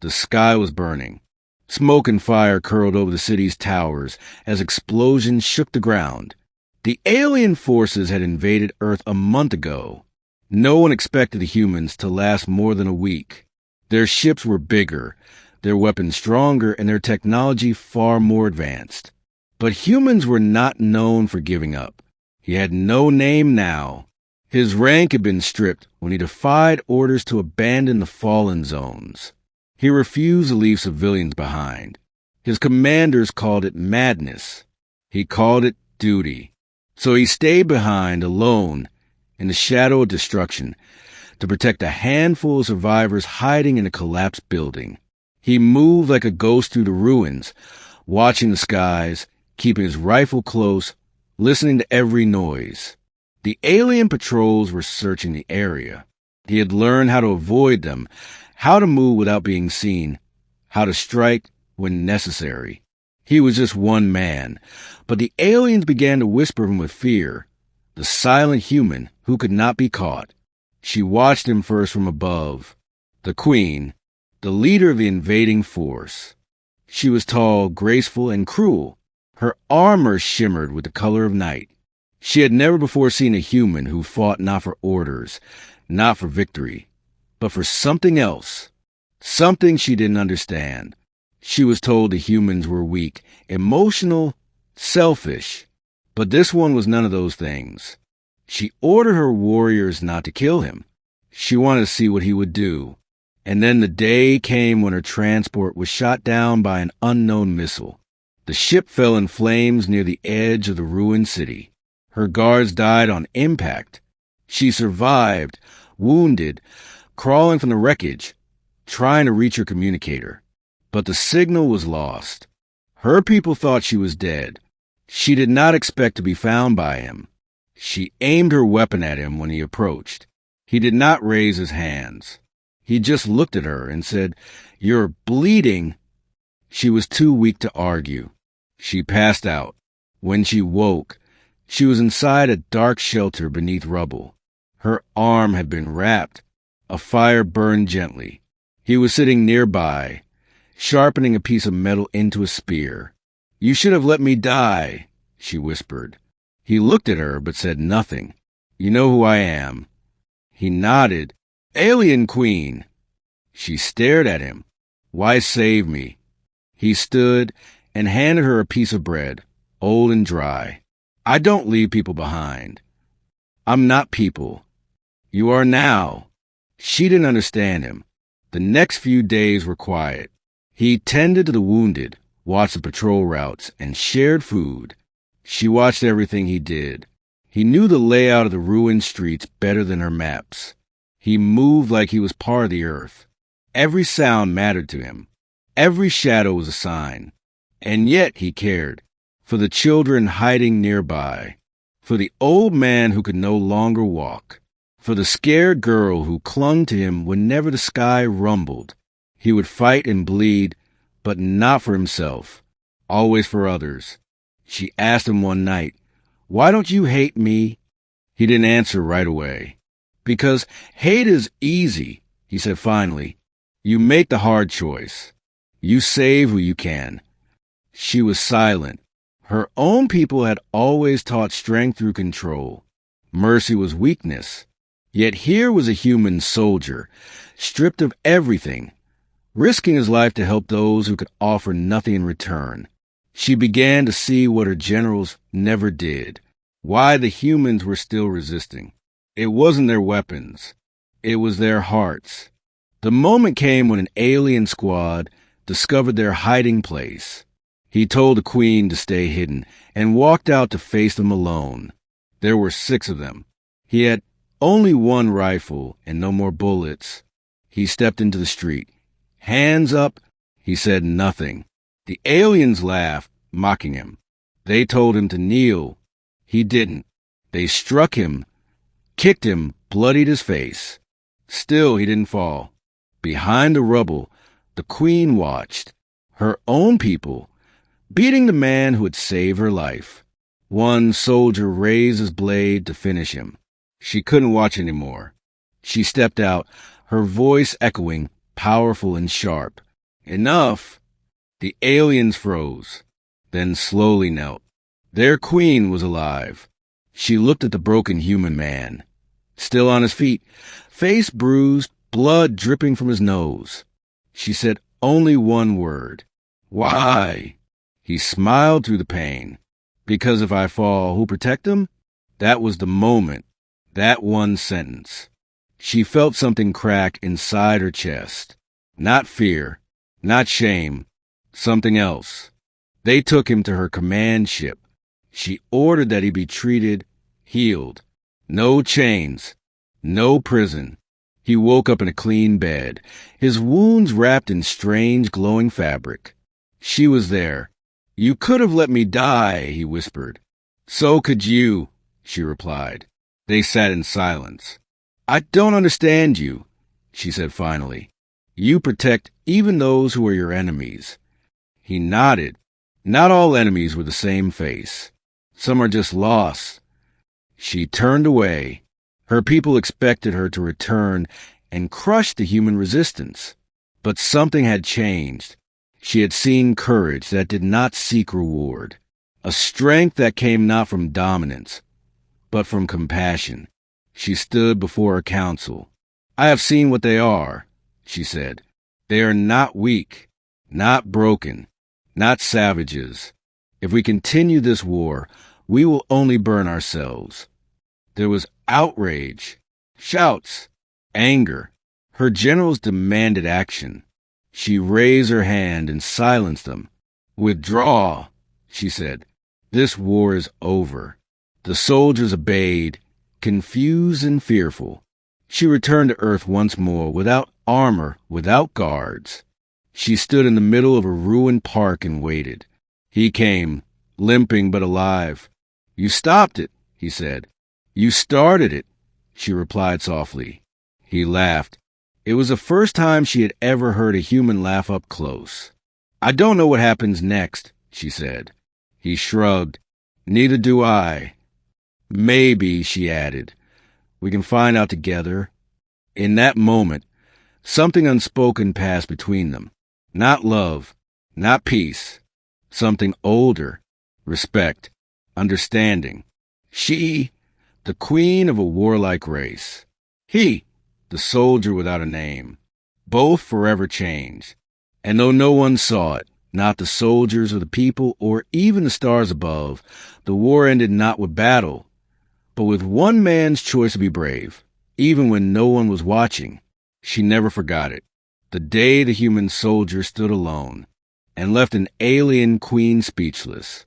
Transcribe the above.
The sky was burning. Smoke and fire curled over the city's towers as explosions shook the ground. The alien forces had invaded Earth a month ago. No one expected the humans to last more than a week. Their ships were bigger, their weapons stronger, and their technology far more advanced. But humans were not known for giving up. He had no name now. His rank had been stripped when he defied orders to abandon the fallen zones. He refused to leave civilians behind. His commanders called it madness. He called it duty. So he stayed behind alone in the shadow of destruction to protect a handful of survivors hiding in a collapsed building. He moved like a ghost through the ruins, watching the skies, keeping his rifle close, listening to every noise. The alien patrols were searching the area. He had learned how to avoid them, how to move without being seen, how to strike when necessary. He was just one man, but the aliens began to whisper him with fear, the silent human who could not be caught. She watched him first from above. The queen, the leader of the invading force. She was tall, graceful, and cruel. Her armor shimmered with the color of night. She had never before seen a human who fought not for orders, not for victory, but for something else, something she didn't understand. She was told the humans were weak, emotional, selfish, but this one was none of those things. She ordered her warriors not to kill him. She wanted to see what he would do. And then the day came when her transport was shot down by an unknown missile. The ship fell in flames near the edge of the ruined city. Her guards died on impact. She survived, wounded, crawling from the wreckage, trying to reach her communicator. But the signal was lost. Her people thought she was dead. She did not expect to be found by him. She aimed her weapon at him when he approached. He did not raise his hands. He just looked at her and said, "You're bleeding." She was too weak to argue. She passed out. When she woke, she was inside a dark shelter beneath rubble. Her arm had been wrapped. A fire burned gently. He was sitting nearby, sharpening a piece of metal into a spear. "You should have let me die," she whispered. He looked at her but said nothing. "You know who I am." He nodded. "Alien Queen." She stared at him. "Why save me?" He stood and handed her a piece of bread, old and dry. "I don't leave people behind. I'm not people. You are now." She didn't understand him. The next few days were quiet. He tended to the wounded, watched the patrol routes, and shared food. She watched everything he did. He knew the layout of the ruined streets better than her maps. He moved like he was part of the earth. Every sound mattered to him. Every shadow was a sign. And yet he cared. For the children hiding nearby. For the old man who could no longer walk. For the scared girl who clung to him whenever the sky rumbled. He would fight and bleed, but not for himself. Always for others. She asked him one night, "Why don't you hate me?" He didn't answer right away. "Because hate is easy," he said finally. "You make the hard choice. You save who you can." She was silent. Her own people had always taught strength through control. Mercy was weakness. Yet here was a human soldier, stripped of everything, risking his life to help those who could offer nothing in return. She began to see what her generals never did, why the humans were still resisting. It wasn't their weapons. It was their hearts. The moment came when an alien squad discovered their hiding place. He told the queen to stay hidden and walked out to face them alone. There were 6 of them. He had only one rifle and no more bullets. He stepped into the street. "Hands up." He said nothing. The aliens laughed, mocking him. They told him to kneel. He didn't. They struck him, kicked him, bloodied his face. Still he didn't fall. Behind the rubble, the queen watched. Her own people, beating the man who had saved her life. One soldier raised his blade to finish him. She couldn't watch anymore. She stepped out, her voice echoing, powerful and sharp. Enough! The aliens froze, then slowly knelt. Their queen was alive. She looked at the broken human man, still on his feet, face bruised, blood dripping from his nose. She said only one word. Why? He smiled through the pain. Because if I fall, who'll protect him? That was the moment. That one sentence. She felt something crack inside her chest. Not fear, not shame, something else. They took him to her command ship. She ordered that he be treated, healed. No chains, no prison. He woke up in a clean bed, his wounds wrapped in strange glowing fabric. She was there. You could have let me die, he whispered. So could you, she replied. They sat in silence. I don't understand you, she said finally. You protect even those who are your enemies. He nodded. Not all enemies were the same face. Some are just lost. She turned away. Her people expected her to return and crush the human resistance. But something had changed. She had seen courage that did not seek reward, a strength that came not from dominance, but from compassion. She stood before her council. I have seen what they are, she said. They are not weak, not broken, not savages. If we continue this war, we will only burn ourselves. There was outrage, shouts, anger. Her generals demanded action. She raised her hand and silenced them. Withdraw, she said. This war is over. The soldiers obeyed, confused and fearful. She returned to Earth once more, without armor, without guards. She stood in the middle of a ruined park and waited. He came, limping but alive. You stopped it, he said. You started it, she replied softly. He laughed. It was the first time she had ever heard a human laugh up close. I don't know what happens next, she said. He shrugged. Neither do I. Maybe, she added, we can find out together. In that moment, something unspoken passed between them. Not love, not peace. Something older, respect, understanding. She, the queen of a warlike race. He, the soldier without a name. Both forever changed. And though no one saw it, not the soldiers or the people or even the stars above, the war ended not with battle, but with one man's choice to be brave, even when no one was watching. She never forgot it. The day the human soldier stood alone and left an alien queen speechless.